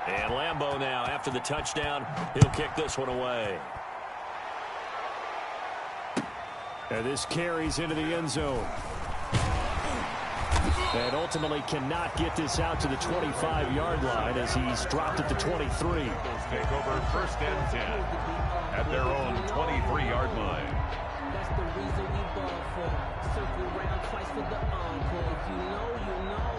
And Lambeau now, after the touchdown, he'll kick this one away. And this carries into the end zone. And ultimately cannot get this out to the 25-yard line as he's dropped at the 23. Take over 1st and 10 at their own 23-yard line. That's the reason we ball for. Circle round twice for the encore. If you know, you know.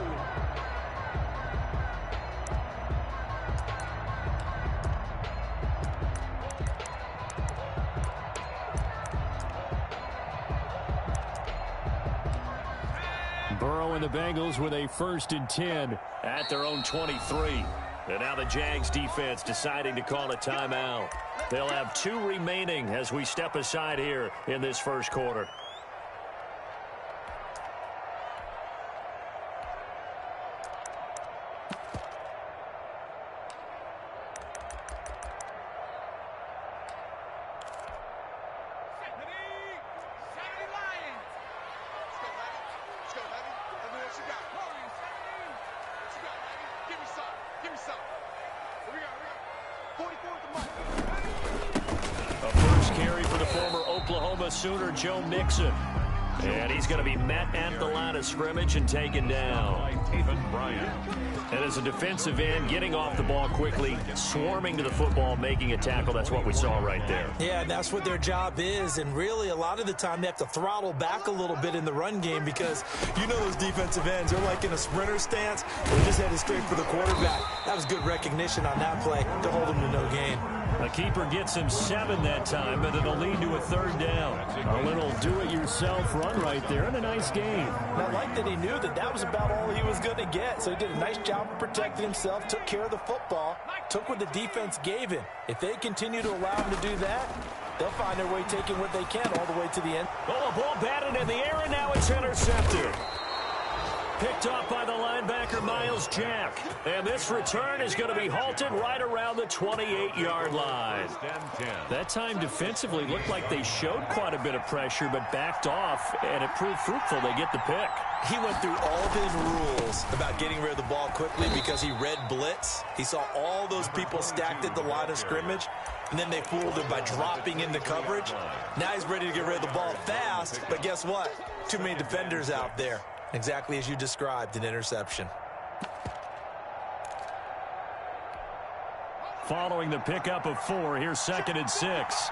Burrow and the Bengals with a 1st and 10 at their own 23. And now the Jags defense deciding to call a timeout. They'll have 2 remaining as we step aside here in this first quarter. Sooner Joe Mixon. And he's going to be met at the line of scrimmage and taken down. And as a defensive end, getting off the ball quickly, swarming to the football, making a tackle. That's what we saw right there. Yeah, that's what their job is. And really, a lot of the time, they have to throttle back a little bit in the run game because you know those defensive ends, they're like in a sprinter stance. They're just headed straight for the quarterback. That was good recognition on that play to hold him to no gain. A keeper gets him 7 that time, but it'll lead to a 3rd down. A little do-it-yourself run right there, and a nice gain. And I like that he knew that that was about all he was going to get, so he did a nice job of protecting himself, took care of the football, took what the defense gave him. If they continue to allow him to do that, they'll find their way taking what they can all the way to the end. Oh, a ball batted in the air, and now it's intercepted. Picked off by the linebacker, Miles Jack. And this return is going to be halted right around the 28-yard line. That time defensively looked like they showed quite a bit of pressure, but backed off, and it proved fruitful. They get the pick. He went through all of his rules about getting rid of the ball quickly because he read blitz. He saw all those people stacked at the line of scrimmage, and then they fooled him by dropping into coverage. Now he's ready to get rid of the ball fast, but guess what? Too many defenders out there. Exactly as you described, an interception. Following the pickup of 4, here's 2nd and 6.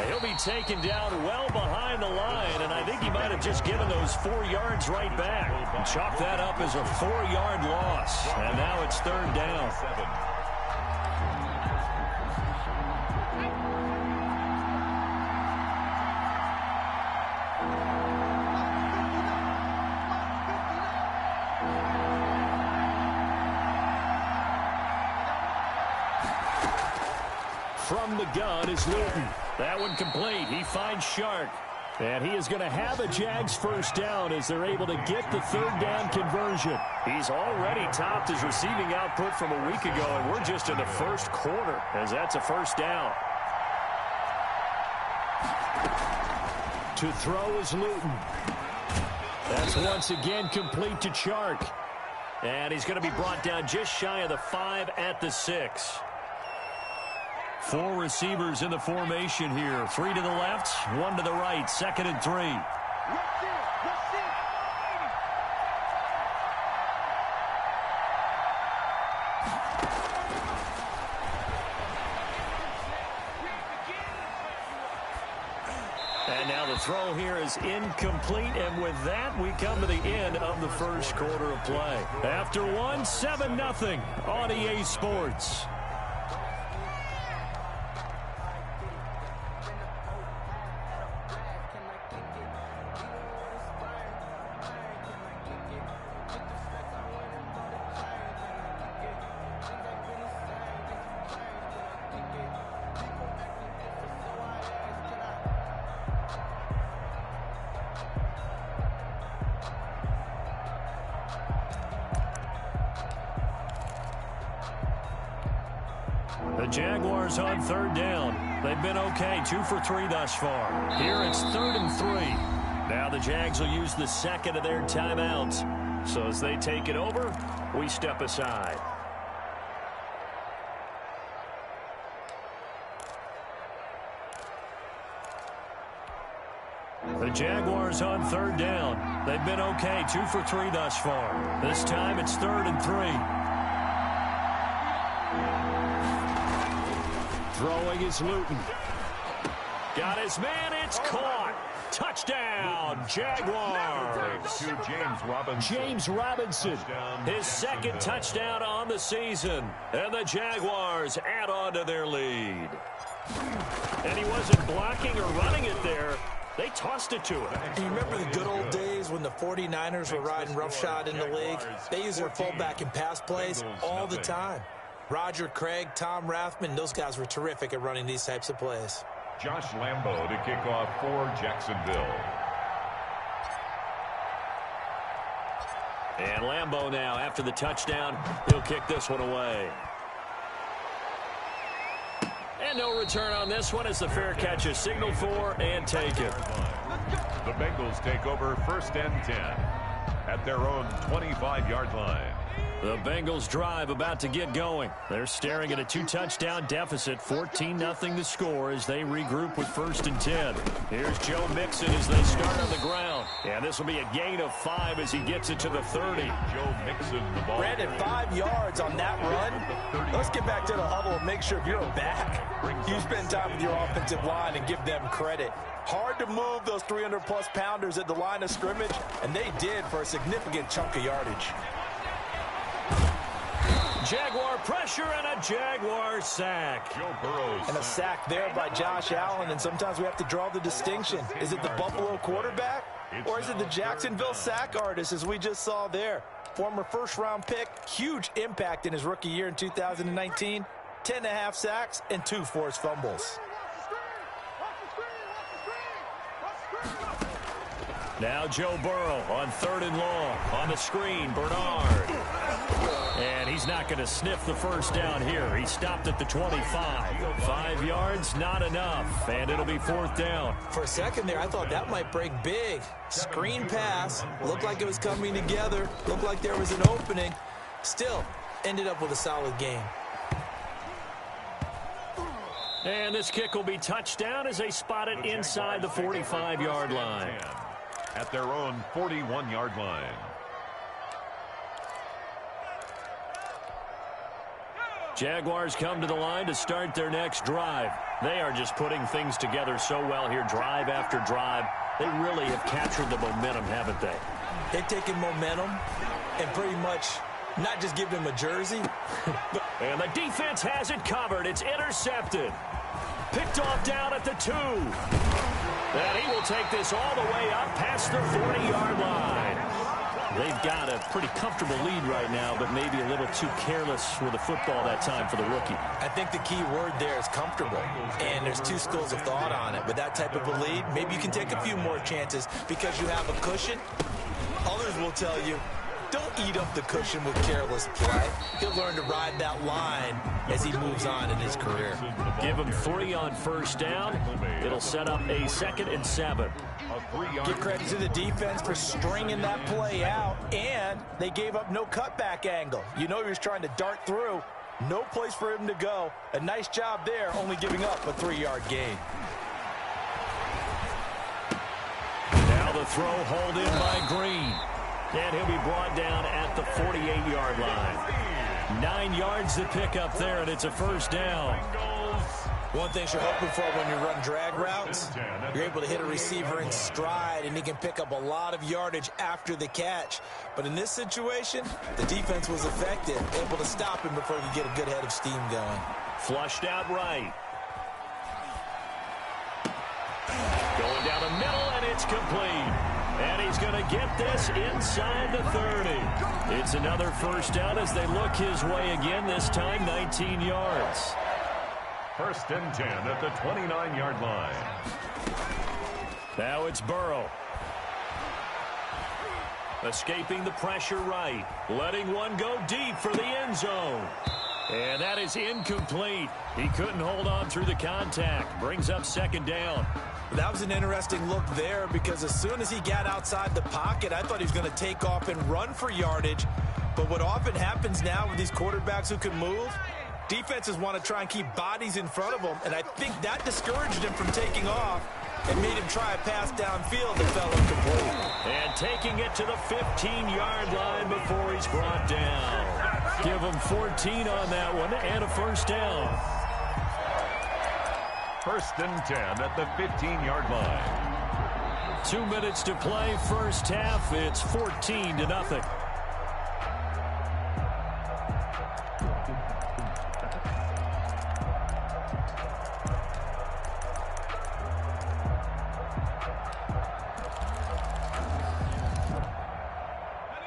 He'll be taken down well behind the line, and I think he might have just given those 4 yards right back. And chalk that up as a 4-yard loss. And now it's 3rd down. From the gun is Luton. That one complete. He finds Shark. And he is going to have a Jags 1st down as they're able to get the 3rd down conversion. He's already topped his receiving output from a week ago, and we're just in the first quarter as that's a 1st down. To throw is Luton. That's once again complete to Chark. And he's going to be brought down just shy of the 5 at the 6. 4 receivers in the formation here. 3 to the left, 1 to the right. 2nd and 3. And now the throw here is incomplete, and with that, we come to the end of the first quarter of play. After 1, 7-0 on EA Sports. The Jaguars on 3rd down. They've been okay, 2 for 3 thus far. Here it's 3rd and 3. Now the Jags will use the second of their timeouts. So as they take it over, we step aside. The Jaguars on 3rd down. They've been okay, 2 for 3 thus far. This time it's 3rd and 3. Throwing is Luton. Got his man, it's caught. Touchdown, Jaguars. To James Robinson. James Robinson, his second touchdown on the season. And the Jaguars add on to their lead. And he wasn't blocking or running it there. They tossed it to him. You remember the good old days when the 49ers were riding roughshod in the league? They use their fullback in pass plays all the time. Roger Craig, Tom Rathman, those guys were terrific at running these types of plays. Josh Lambo to kick off for Jacksonville. And Lambo now, after the touchdown, he'll kick this one away. And no return on this one as the fair catch is signaled for and taken. The Bengals take over 1st and 10 at their own 25-yard line. The Bengals drive about to get going. They're staring at a 2-touchdown deficit, 14-0 to score as they regroup with 1st and 10. Here's Joe Mixon as they start on the ground. And this will be a gain of 5 as he gets it to the 30. Joe Mixon, the ball. Brandon, 5 yards on that run. Let's get back to the huddle and make sure if you're a back, you spend time with your offensive line and give them credit. Hard to move those 300-plus pounders at the line of scrimmage, and they did for a significant chunk of yardage. Jaguar pressure and a Jaguar sack. Joe Burrow. And a sack there by Josh Allen, and sometimes we have to draw the distinction. Is it the Buffalo quarterback, or is it the Jacksonville sack artist, as we just saw there? Former first-round pick, huge impact in his rookie year in 2019, 10.5 sacks and 2 forced fumbles. Now Joe Burrow on 3rd and long. On the screen, Bernard. And he's not going to sniff the first down here. He stopped at the 25. 5 yards, not enough. And it'll be 4th down. For a second there, I thought that might break big. Screen pass. Looked like it was coming together. Looked like there was an opening. Still, ended up with a solid game. And this kick will be touchdown as they spot it inside the 45-yard line. At their own 41-yard line. Jaguars come to the line to start their next drive. They are just putting things together so well here, drive after drive. They really have captured the momentum, haven't they? They've taken momentum and pretty much not just give them a jersey. And the defense has it covered. It's intercepted. Picked off down at the 2. And he will take this all the way up past the 40-yard line. They've got a pretty comfortable lead right now, but maybe a little too careless with the football that time for the rookie. I think the key word there is comfortable, and there's 2 schools of thought on it. With that type of a lead, maybe you can take a few more chances because you have a cushion. Others will tell you, don't eat up the cushion with careless play. He'll learn to ride that line as he moves on in his career. Give him 3 on 1st down. It'll set up a 2nd and 7. Give credit to the defense for stringing that play out, and they gave up no cutback angle. You know he was trying to dart through. No place for him to go. A nice job there, only giving up a 3-yard gain. Now the throw hauled in by Green. And he'll be brought down at the 48-yard line. 9 yards to pick up there, and it's a 1st down. One thing you're hoping for when you run drag routes, you're able to hit a receiver in stride, and he can pick up a lot of yardage after the catch. But in this situation, the defense was effective, able to stop him before he could get a good head of steam going. Flushed out right. Going down the middle, and it's complete. And he's going to get this inside the 30. It's another 1st down as they look his way again, this time 19 yards. 1st and 10 at the 29-yard line. Now it's Burrow. Escaping the pressure right. Letting one go deep for the end zone. And that is incomplete. He couldn't hold on through the contact. Brings up second down. That was an interesting look there because as soon as he got outside the pocket, I thought he was going to take off and run for yardage. But what often happens now with these quarterbacks who can move, defenses want to try and keep bodies in front of them, and I think that discouraged him from taking off and made him try a pass downfield that fell incomplete. And taking it to the 15-yard line before he's brought down. Give him 14 on that one and a first down. First and 10 at the 15-yard line. 2 minutes to play, first half. It's 14-0.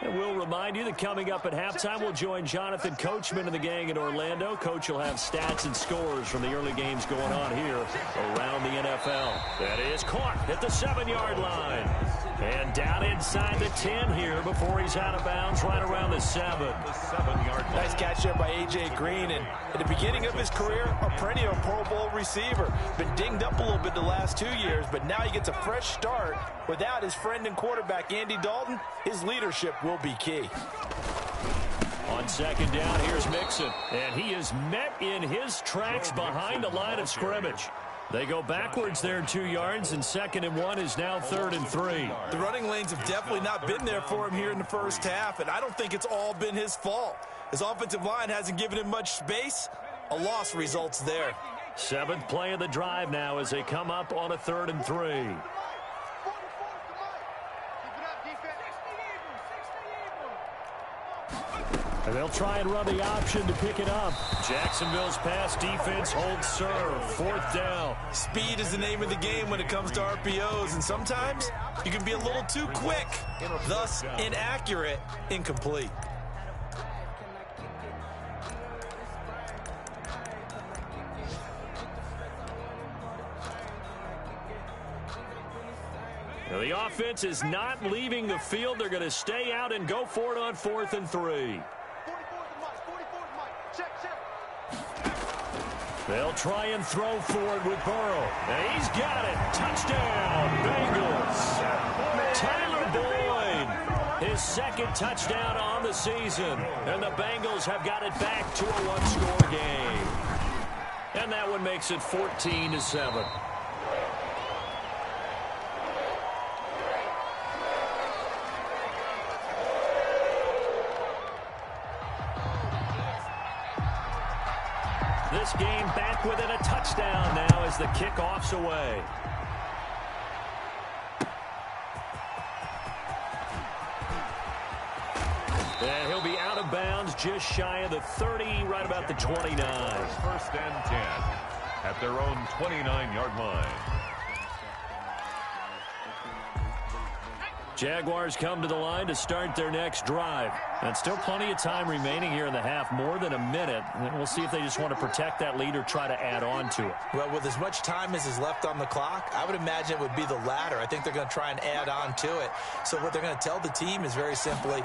And we'll remind you that coming up at halftime, we'll join Jonathan Coachman and the gang in Orlando. Coach will have stats and scores from the early games going on here around the NFL. That is caught at the 7-yard line. And down inside the 10 here before he's out of bounds right around the 7. The 7-yard line. Nice catch there by A.J. Green. And at the beginning of his career, a perennial Pro Bowl receiver. Been dinged up a little bit the last 2 years, but now he gets a fresh start. Without his friend and quarterback, Andy Dalton, his leadership will be key. On second down, here's Mixon. And he is met in his tracks behind the line of scrimmage. They go backwards there 2 yards, and 2nd and 1 is now 3rd and 3. The running lanes have definitely not been there for him here in the first half, and I don't think it's all been his fault. His offensive line hasn't given him much space. A loss results there. 7th play of the drive now as they come up on a 3rd and 3. And they'll try and run the option to pick it up. Jacksonville's pass defense holds serve. 4th down. Speed is the name of the game when it comes to RPOs, and sometimes you can be a little too quick, thus inaccurate, incomplete. Now the offense is not leaving the field. They're going to stay out and go for it on 4th and 3. They'll try and throw for it with Burrow. And he's got it. Touchdown, Bengals. Tyler Boyd, his 2nd touchdown on the season. And the Bengals have got it back to a one-score game. And that one makes it 14-7. This game back within a touchdown now as the kickoff's away. And he'll be out of bounds just shy of the 30, right about the 29. First and 10 at their own 29-yard line. Jaguars come to the line to start their next drive. And still plenty of time remaining here in the half, more than a minute. And we'll see if they just want to protect that lead or try to add on to it. Well, with as much time as is left on the clock, I would imagine it would be the latter. I think they're going to try and add on to it. So what they're going to tell the team is very simply,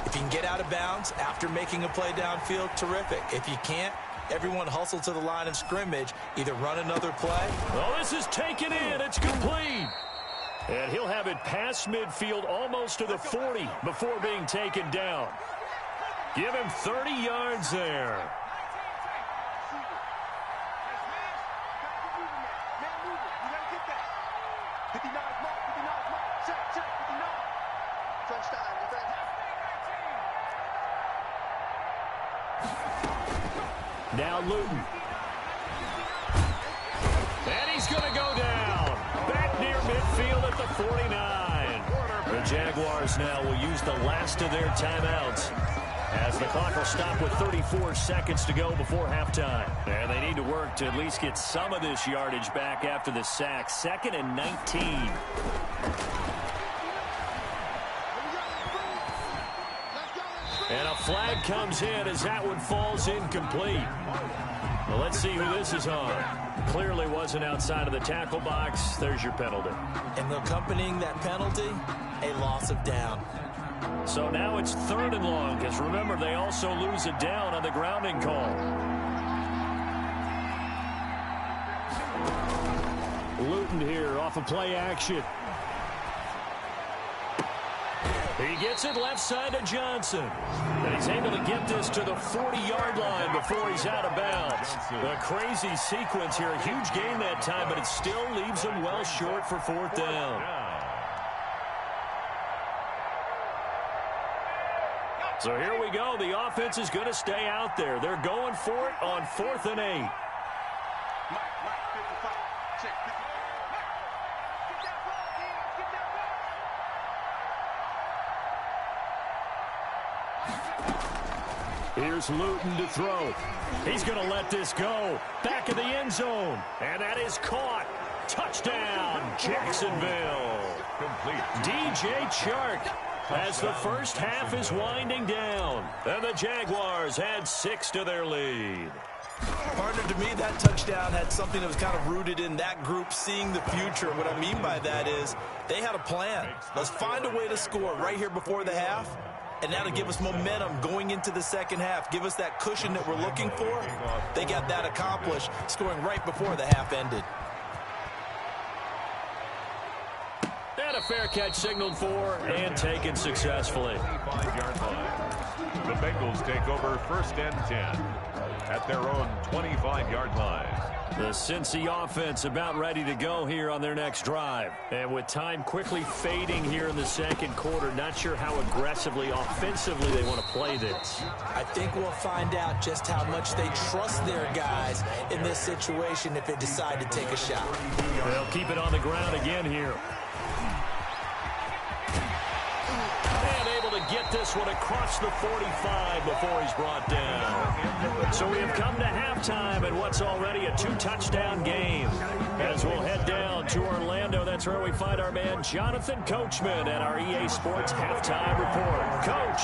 if you can get out of bounds after making a play downfield, terrific. If you can't, everyone hustle to the line of scrimmage, either run another play. Well, this is taken in. It's complete. And he'll have it past midfield almost to the 40 before being taken down. Give him 30 yards there. Now Luton. And he's going to go down. Back near midfield at the 49. The Jaguars now will use the last of their timeouts as the clock will stop with 34 seconds to go before halftime. And they need to work to at least get some of this yardage back after the sack. 2nd and 19. And a flag comes in as that one falls incomplete. Well, let's see who this is on. Clearly wasn't outside of the tackle box. There's your penalty. And accompanying that penalty, a loss of down. So now it's 3rd and long, because remember, they also lose it down on the grounding call. Luton here off of play action. He gets it left side to Johnson. And he's able to get this to the 40-yard line before he's out of bounds. A crazy sequence here. A huge gain that time, but it still leaves him well short for fourth down. So here we go. The offense is going to stay out there. They're going for it on 4th and 8. Here's Luton to throw. He's going to let this go. Back of the end zone. And that is caught. Touchdown, Jacksonville. Complete. DJ Chark as the first half is winding down. And the Jaguars add 6 to their lead. Partner, to me, that touchdown had something that was kind of rooted in that group seeing the future. What I mean by that is they had a plan. Let's find a way to score right here before the half. And that'll give us momentum going into the second half. Give us that cushion that we're looking for. They got that accomplished, scoring right before the half ended. And a fair catch signaled for and taken successfully. 25-yard line. The Bengals take over 1st and 10 at their own 25-yard line. The Cincy offense about ready to go here on their next drive. And with time quickly fading here in the second quarter, not sure how aggressively, offensively they want to play this. I think we'll find out just how much they trust their guys in this situation if they decide to take a shot. They'll keep it on the ground again here. And able to get this one across the 45 before he's brought down. So we have come to halftime in what's already a 2-touchdown game. As we'll head down to Orlando, that's where we find our man Jonathan Coachman at our EA Sports Halftime Report. Coach.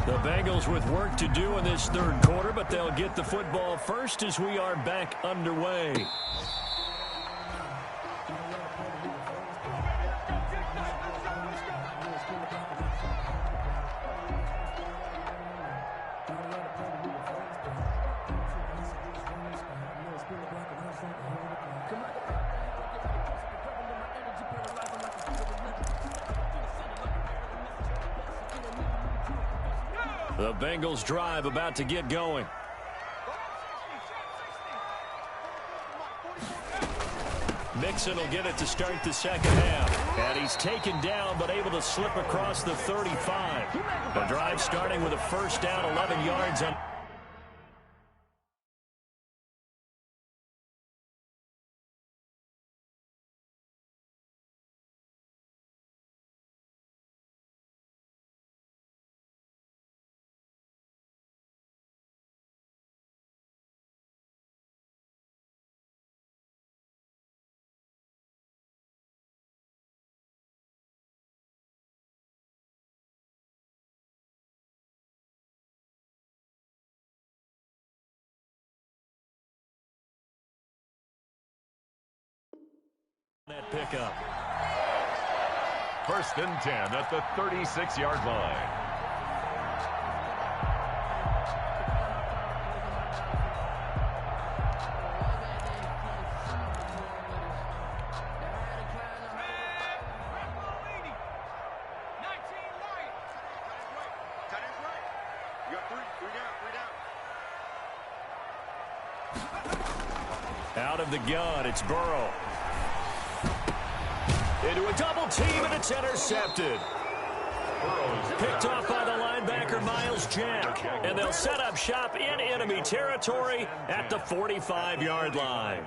The Bengals with work to do in this third quarter, but they'll get the football first as we are back underway. The Bengals drive about to get going. Mixon will get it to start the second half. And he's taken down but able to slip across the 35. The drive starting with a first down, 11 yards on. That pickup. 1st and 10 at the 36-yard line. Out of the gun, it's Burrow. Into a double team, and it's intercepted. Picked off by the linebacker, Miles Jack. And they'll set up shop in enemy territory at the 45-yard line.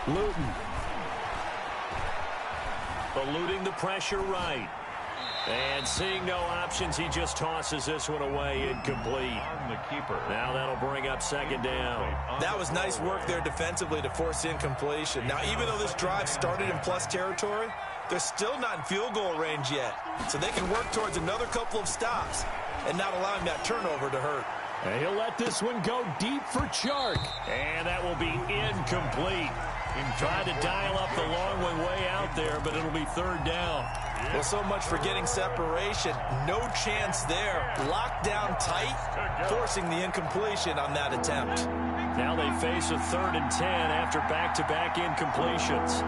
Luton. Eluding the pressure right. And seeing no options, he just tosses this one away, incomplete. Now that'll bring up second down. That was nice work there defensively to force incompletion. Now, even though this drive started in plus territory, they're still not in field goal range yet. So they can work towards another couple of stops and not allowing that turnover to hurt. And he'll let this one go deep for Chark. And that will be incomplete. Tried to dial up the long one way out there, but it'll be third down. Well, so much for getting separation. No chance there. Locked down tight, forcing the incompletion on that attempt. Now they face a 3rd and 10 after back-to-back incompletions.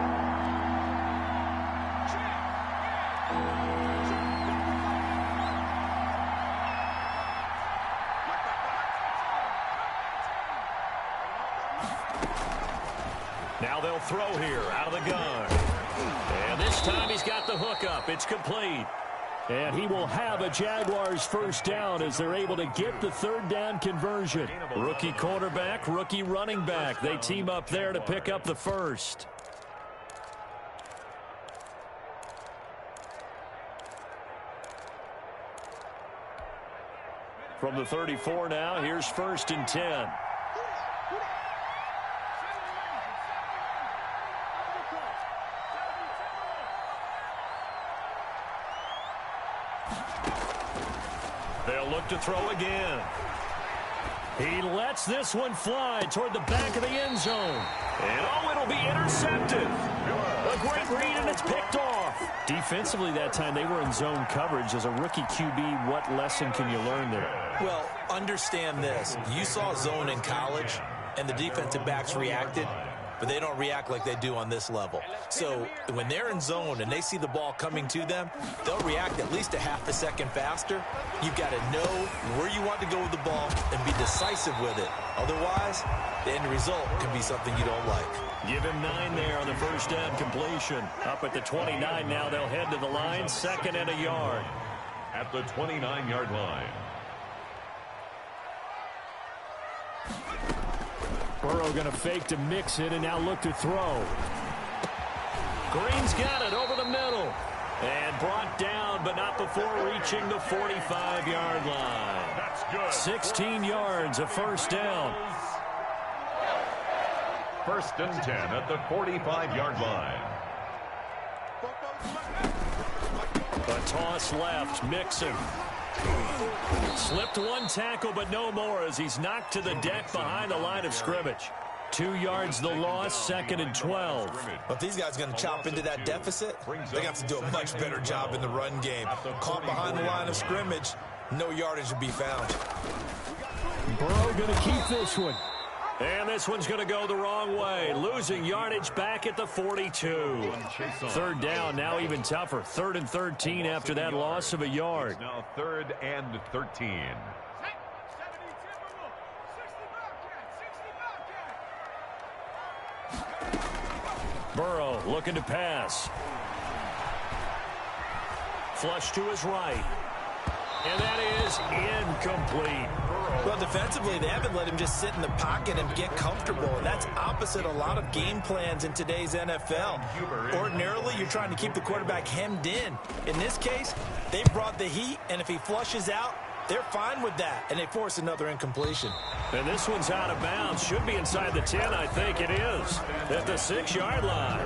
Now they'll throw here out of the gun. And this time he's got the hook up. It's complete. And he will have a Jaguars first down as they're able to get the 3rd down conversion. Rookie quarterback, rookie running back. They team up there to pick up the first. From the 34 now, here's 1st and 10. They'll look to throw again. He lets this one fly toward the back of the end zone. And oh, it'll be intercepted. A great read, and it's picked off. Defensively that time, they were in zone coverage. As a rookie QB, what lesson can you learn there? Well, understand this. You saw zone in college, and the defensive backs reacted, but they don't react like they do on this level. So when they're in zone and they see the ball coming to them, they'll react at least a half a second faster. You've got to know where you want to go with the ball and be decisive with it. Otherwise, the end result can be something you don't like. Give him 9 there on the first down completion. Up at the 29 now, they'll head to the line, 2nd and a yard. At the 29-yard line. Burrow going to fake to mix it and now look to throw. Green's got it over the middle. And brought down, but not before reaching the 45-yard line. That's good. 16 yards, a first down. 1st and 10 at the 45-yard line. A toss left, Mixon. Slipped one tackle, but no more as he's knocked to the deck behind the line of scrimmage. 2 yards the loss, 2nd and 12. But these guys are going to chop into that deficit. They're going to have to do a much better job in the run game. Caught behind the line of scrimmage, no yardage to be found. Burrow going to keep this one. And this one's going to go the wrong way. Losing yardage back at the 42. 3rd down, now even tougher. 3rd and 13 after that loss of a yard. Now 3rd and 13. Burrow looking to pass. Flush to his right. And that is incomplete. Well, defensively, they haven't let him just sit in the pocket and get comfortable, and that's opposite a lot of game plans in today's NFL. Ordinarily, you're trying to keep the quarterback hemmed in. In this case, they brought the heat, and if he flushes out, they're fine with that, and they force another incompletion. And this one's out of bounds. Should be inside the 10, I think it is. At the 6-yard line.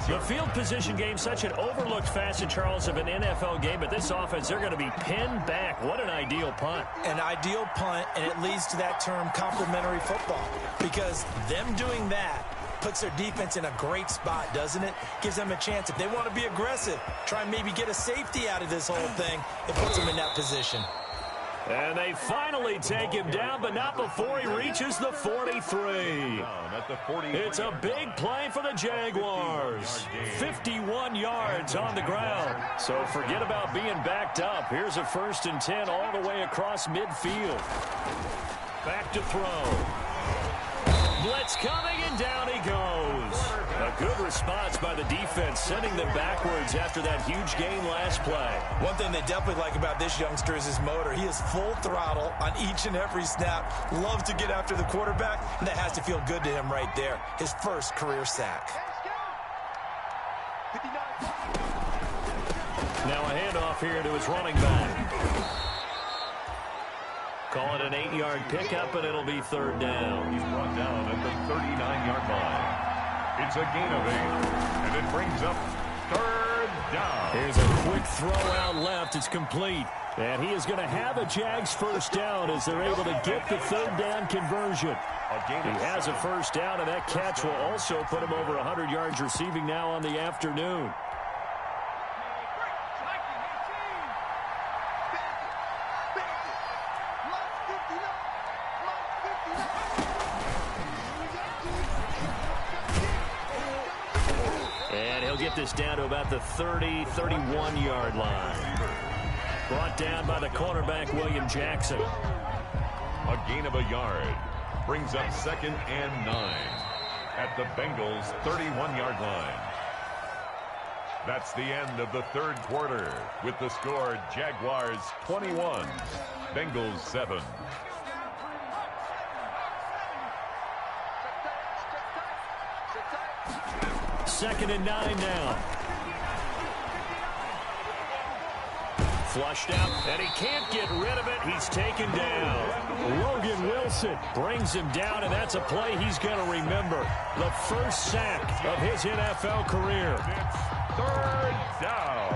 The field position game, such an overlooked facet, Charles, of an NFL game, but this offense, they're going to be pinned back. What an ideal punt. An ideal punt, and it leads to that term complementary football, because them doing that puts their defense in a great spot, doesn't it? Gives them a chance. If they want to be aggressive, try and maybe get a safety out of this whole thing, it puts them in that position. And they finally take him down, but not before he reaches the 43. It's a big play for the Jaguars. 51 yards on the ground. So forget about being backed up. Here's a 1st and 10 all the way across midfield. Back to throw. Blitz coming, and down he goes. A good response by the defense, sending them backwards after that huge gain last play. One thing they definitely like about this youngster is his motor. He is full throttle on each and every snap. Loves to get after the quarterback, and that has to feel good to him right there. His first career sack. Now a handoff here to his running back. Call it an 8-yard pickup, and it'll be 3rd down. He's brought down at the 39-yard line. It's a gain of 8, and it brings up 3rd down. Here's a quick throw out left. It's complete. And he is going to have a Jags first down as they're able to get the third down conversion. He has a first down, and that catch will also put him over 100 yards receiving now on the afternoon. And he'll get this down to about the 30, 31-yard line. Brought down by the cornerback, William Jackson. A gain of a yard brings up 2nd and 9 at the Bengals' 31-yard line. That's the end of the third quarter with the score Jaguars 21, Bengals 7. Second and 9 now. Flushed out, and he can't get rid of it. He's taken down. Logan Wilson brings him down, and that's a play he's going to remember. The first sack of his NFL career. It's third down.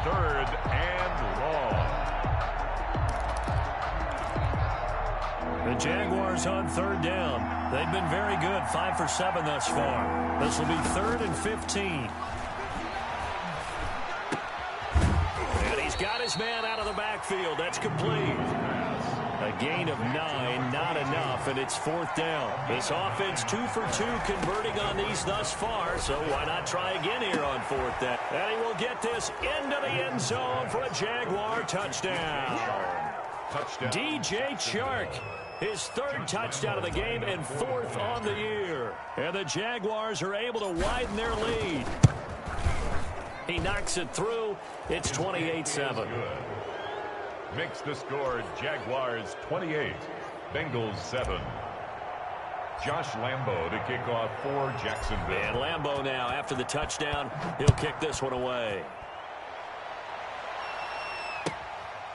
Third and long. The Jaguars on third down. They've been very good, 5 for 7 thus far. This will be 3rd and 15. Got his man out of the backfield. That's complete. A gain of 9, not enough, and it's 4th down. This offense 2 for 2 converting on these thus far, so why not try again here on 4th down? And he will get this into the end zone for a Jaguar touchdown. Touchdown. DJ Chark, his 3rd touchdown of the game and 4th on the year. And the Jaguars are able to widen their lead. He knocks it through. It's 28-7. Makes the score Jaguars 28, Bengals 7. Josh Lambo to kick off for Jacksonville. And Lambo now, after the touchdown, he'll kick this one away.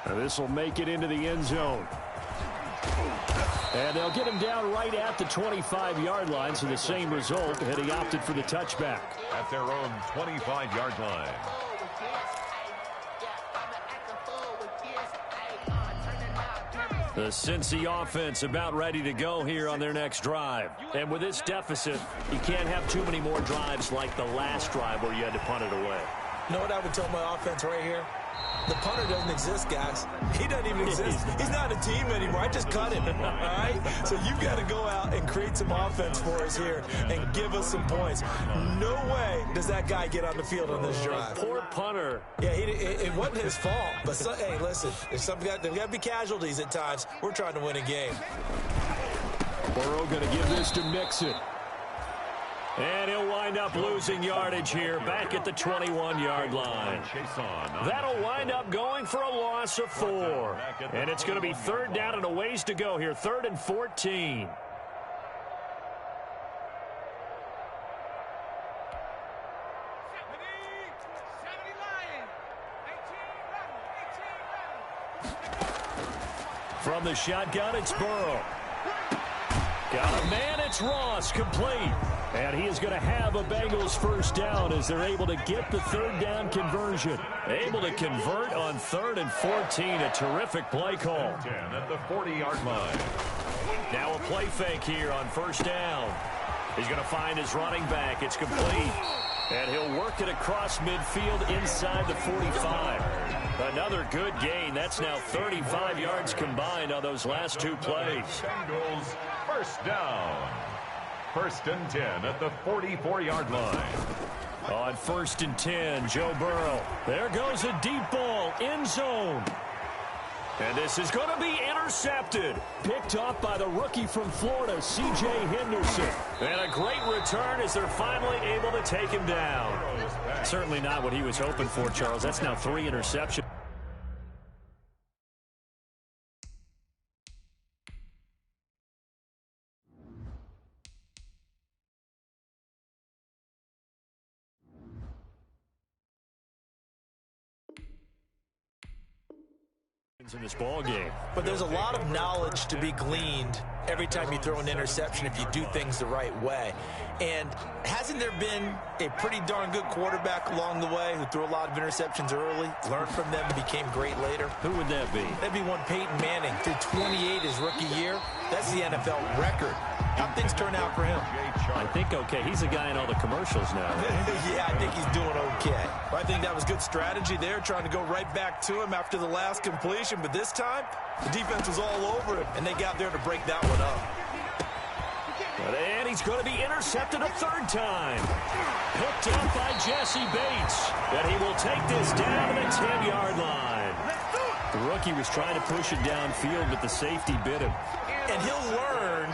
And this will make it into the end zone. And they'll get him down right at the 25-yard line, so the same result, and he opted for the touchback. At their own 25-yard line. The Cincy offense about ready to go here on their next drive. And with this deficit, you can't have too many more drives like the last drive where you had to punt it away. You know what I would tell my offense right here? The punter doesn't exist, guys. He doesn't even exist. He's not a team anymore. I just cut him, all right? So you've got to go out and create some offense for us here and give us some points. No way does that guy get on the field on this drive. Poor punter. Yeah, it wasn't his fault. But, hey, listen, there's got to be casualties at times. We're trying to win a game. Burrow going to give this to Mixon. And he'll wind up losing yardage here back at the 21-yard line. That'll wind up going for a loss of 4. And it's going to be 3rd down and a ways to go here. 3rd and 14. From the shotgun, it's Burrow. Got a man, it's Ross, complete. And he is going to have a Bengals first down as they're able to get the 3rd down conversion. Able to convert on 3rd and 14. A terrific play call. At the 40-yard line. Now a play fake here on 1st down. He's going to find his running back. It's complete. And he'll work it across midfield inside the 45. Another good gain. That's now 35 yards combined on those last 2 plays. Bengals first down. 1st and 10 at the 44-yard line. On 1st and 10, Joe Burrow. There goes a deep ball, end zone. And this is going to be intercepted. Picked off by the rookie from Florida, C.J. Henderson. And a great return as they're finally able to take him down. Certainly not what he was hoping for, Charles. That's now 3 interceptions. in this ball game. But there's a lot of knowledge to be gleaned every time you throw an interception if you do things the right way. And hasn't there been a pretty darn good quarterback along the way who threw a lot of interceptions early, learned from them, and became great later? Who would that be? That'd be one Peyton Manning. Threw 28 his rookie year. That's the NFL record. How'd things turn out for him? I think okay. He's a guy in all the commercials now. Yeah, I think he's doing okay. I think that was good strategy there, trying to go right back to him after the last completion. But this time, the defense was all over him, and they got there to break that one up. And he's going to be intercepted a third time. Picked up by Jesse Bates. And he will take this down to the 10-yard line. The rookie was trying to push it downfield, but the safety bit him. And he'll learn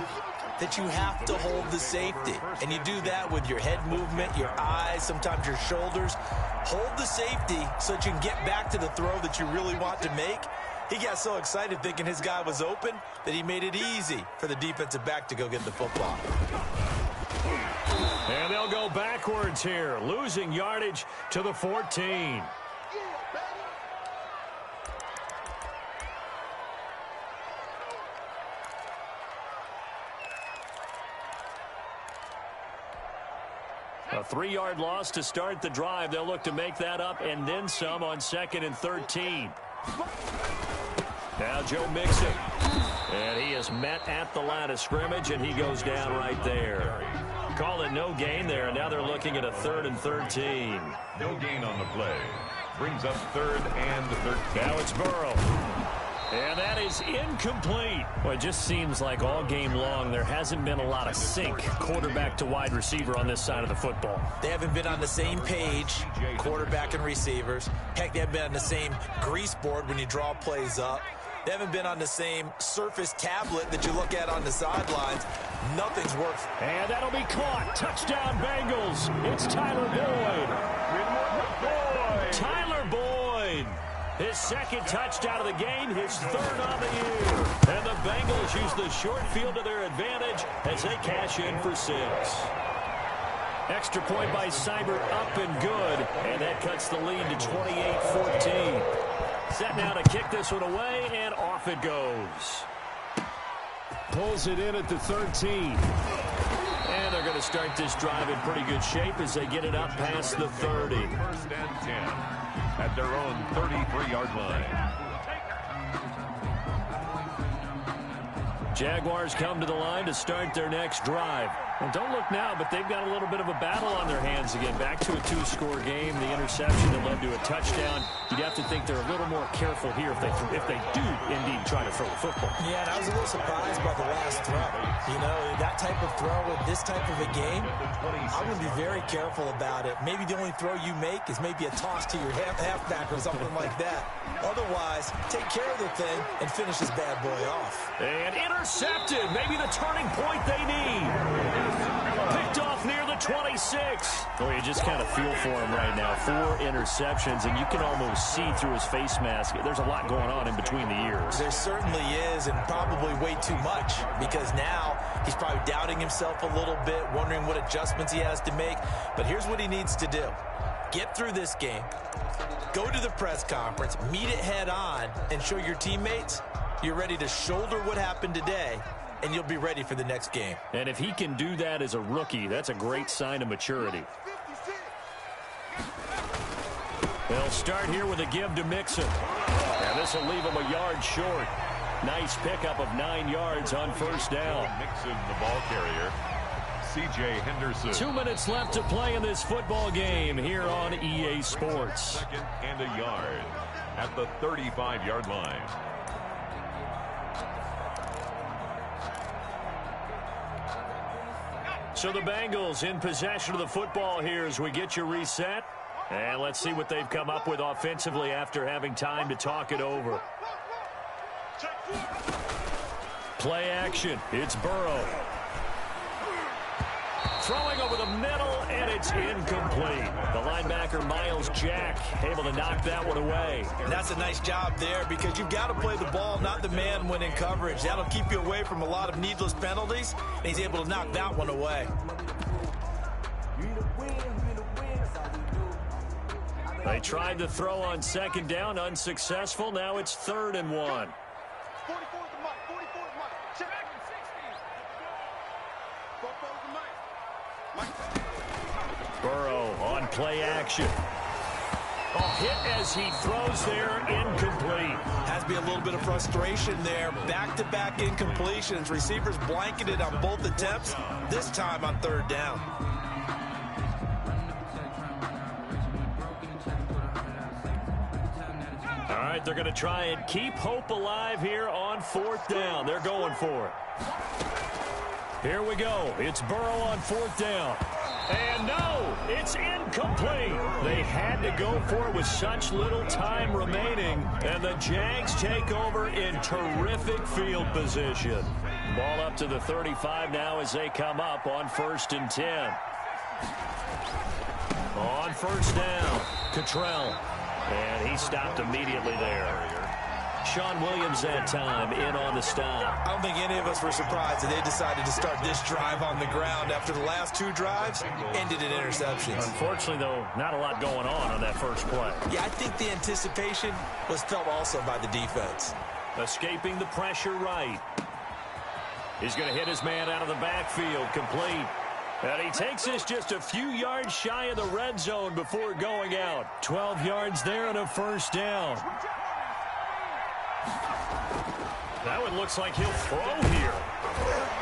that you have to hold the safety. And you do that with your head movement, your eyes, sometimes your shoulders. Hold the safety so that you can get back to the throw that you really want to make. He got so excited thinking his guy was open that he made it easy for the defensive back to go get the football. And they'll go backwards here, losing yardage to the 14. A 3-yard loss to start the drive. They'll look to make that up and then some on 2nd and 13. Now Joe Mixon. And he is met at the line of scrimmage, and he goes down right there. Call it no gain there, and now they're looking at a 3rd and 13. No gain on the play. Brings up 3rd and 13. Now it's Burrow. And that is incomplete. Well, it just seems like all game long there hasn't been a lot of sync quarterback to wide receiver on this side of the football. They haven't been on the same page, quarterback and receivers. Heck, they haven't been on the same grease board when you draw plays up. They haven't been on the same surface tablet that you look at on the sidelines. Nothing's worked. And that'll be caught. Touchdown, Bengals. It's Tyler Boyd. Tyler Boyd. His 2nd touchdown of the game, his 3rd on the year. And the Bengals use the short field to their advantage as they cash in for 6. Extra point by Seibert, up and good. And that cuts the lead to 28-14. Set now to kick this one away, and off it goes. Pulls it in at the 13. And they're going to start this drive in pretty good shape as they get it up past the 30. 1st and 10 at their own 33-yard line. Jaguars come to the line to start their next drive. Well, don't look now, but they've got a little bit of a battle on their hands again. Back to a 2-score game. The interception that led to a touchdown. You'd have to think they're a little more careful here if they do indeed try to throw the football. Yeah, and I was a little surprised by the last throw. You know, that type of throw in this type of a game, I'm going to be very careful about it. Maybe the only throw you make is maybe a toss to your halfback or something like that. Otherwise, take care of the thing and finish this bad boy off. And intercepted. Maybe the turning point they need. Picked off near the 26. Boy, you just kind of feel for him right now. 4 interceptions, and you can almost see through his face mask. There's a lot going on in between the ears. There certainly is, and probably way too much, because now he's probably doubting himself a little bit, wondering what adjustments he has to make. But here's what he needs to do. Get through this game, go to the press conference, meet it head on, and show your teammates you're ready to shoulder what happened today, and you'll be ready for the next game. And if he can do that as a rookie, that's a great sign of maturity. They'll start here with a give to Mixon. And this will leave him a yard short. Nice pickup of 9 yards on 1st down. Mixon, the ball carrier. C.J. Henderson. 2 minutes left to play in this football game here on EA Sports. 2nd and a yard at the 35-yard line. So the Bengals in possession of the football here as we get you reset. And let's see what they've come up with offensively after having time to talk it over. Play action. It's Burrow. Throwing over the middle, and it's incomplete. The linebacker, Miles Jack, able to knock that one away. And that's a nice job there because you've got to play the ball, not the man when in coverage. That'll keep you away from a lot of needless penalties, and he's able to knock that one away. They tried to throw on second down, unsuccessful. Now it's 3rd and 1. Burrow on play action. Hit as he throws there, incomplete. Has to be a little bit of frustration there. Back-to-back incompletions. Receivers blanketed on both attempts, this time on 3rd down. All right, they're going to try and keep hope alive here on 4th down. They're going for it. Here we go. It's Burrow on 4th down. And no, it's incomplete. They had to go for it with such little time remaining. And the Jags take over in terrific field position. Ball up to the 35 now as they come up on 1st and 10. On 1st down, Cottrell. And he stopped immediately there. Sean Williams that time in on the stop. I don't think any of us were surprised that they decided to start this drive on the ground after the last 2 drives ended in interceptions. Unfortunately, though, not a lot going on that first play. Yeah, I think the anticipation was felt also by the defense. Escaping the pressure right. He's going to hit his man out of the backfield, complete. And he takes this just a few yards shy of the red zone before going out. 12 yards there and a 1st down. That one looks like he'll throw here.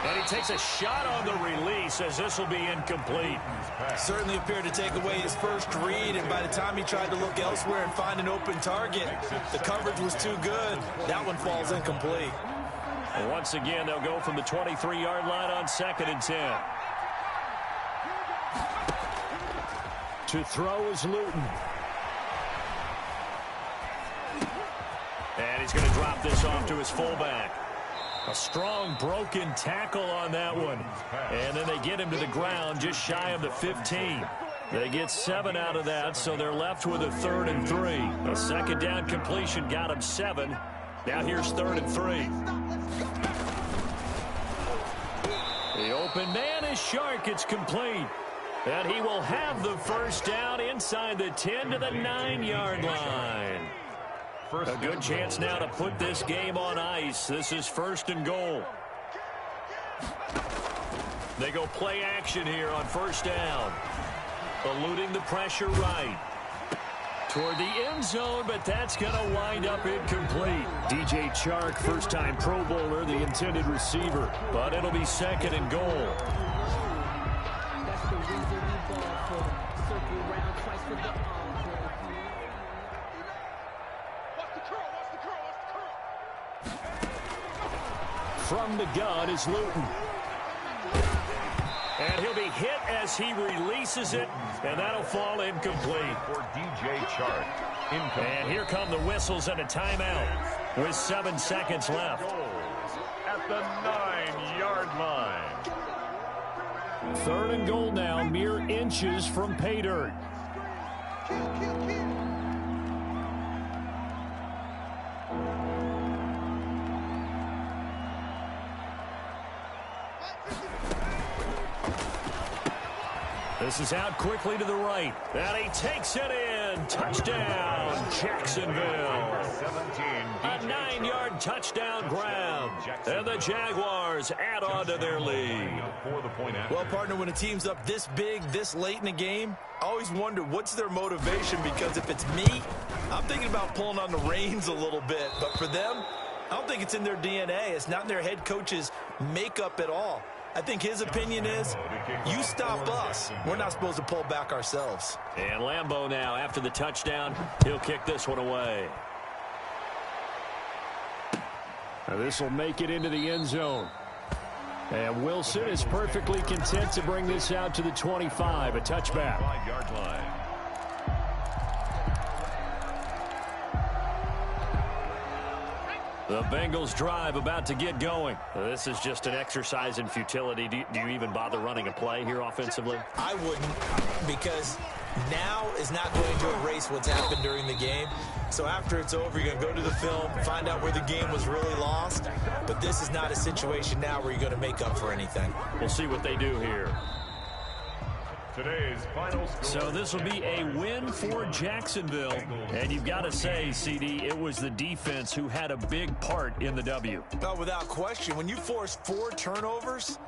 And he takes a shot on the release as this will be incomplete. Certainly appeared to take away his first read, and by the time he tried to look elsewhere and find an open target, the coverage was too good. That one falls incomplete. And once again, they'll go from the 23-yard line on 2nd and 10. To throw is Luton. And he's going to drop this off to his fullback. A strong broken tackle on that one. And then they get him to the ground just shy of the 15. They get 7 out of that, so they're left with a 3rd and 3. A 2nd down completion got him 7. Now here's 3rd and 3. The open man is Shark. It's complete. And he will have the 1st down inside the 10 to the 9-yard line. A good chance now to put this game on ice. This is 1st and goal. They go play action here on 1st down. Eluding the pressure right. Toward the end zone, but that's going to wind up incomplete. DJ Chark, first-time Pro Bowler, the intended receiver. But it'll be 2nd and goal. That's the reason we ball for. Circle round twice for the encore. From the gun is Luton. And he'll be hit as he releases it, and that'll fall incomplete. For DJ Chark, incomplete. And here come the whistles and a timeout with 7 seconds left. At the 9-yard line. 3rd and goal now, mere inches from pay dirt. This is out quickly to the right. And he takes it in. Touchdown, Jacksonville. A 9-yard touchdown grab. And the Jaguars add on to their lead. Well, partner, when a team's up this big, this late in the game, I always wonder what's their motivation, because if it's me, I'm thinking about pulling on the reins a little bit. But for them, I don't think it's in their DNA. It's not in their head coach's makeup at all. I think his opinion is, you stop us. We're not supposed to pull back ourselves. And Lambeau now, after the touchdown, he'll kick this one away. Now this will make it into the end zone. And Wilson is perfectly content to bring this out to the 25, a touchback. 5-yard line. The Bengals drive about to get going. This is just an exercise in futility. Do you even bother running a play here offensively? I wouldn't, because now is not going to erase what's happened during the game. So after it's over, you're going to go to the film, find out where the game was really lost. But this is not a situation now where you're going to make up for anything. We'll see what they do here. Today's final score. So this will be a win for Jacksonville. And you've got to say, CD, it was the defense who had a big part in the W. No, without question. When you force 4 turnovers,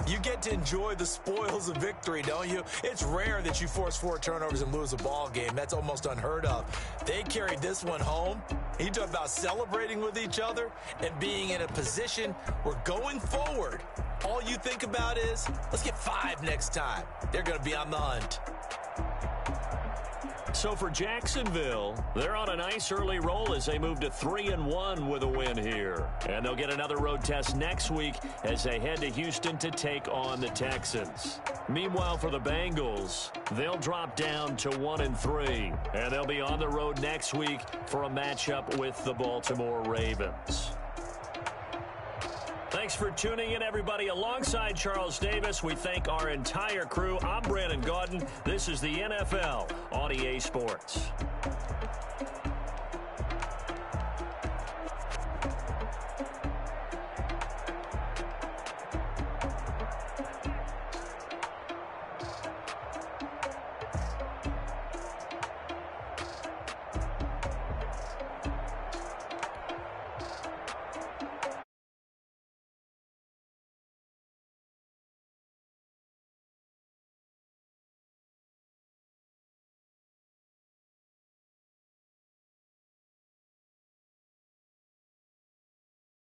you get to enjoy the spoils of victory, don't you? It's rare that you force 4 turnovers and lose a ball game. That's almost unheard of. They carried this one home. You talk about celebrating with each other and being in a position where going forward, all you think about is, let's get 5 next time. They're going to be on the hunt. So for Jacksonville, they're on a nice early roll as they move to 3-1 with a win here. And they'll get another road test next week as they head to Houston to take on the Texans. Meanwhile, for the Bengals, they'll drop down to 1-3. And they'll be on the road next week for a matchup with the Baltimore Ravens. Thanks for tuning in, everybody. Alongside Charles Davis, we thank our entire crew. I'm Brandon Gaudin. This is the NFL on EA Sports.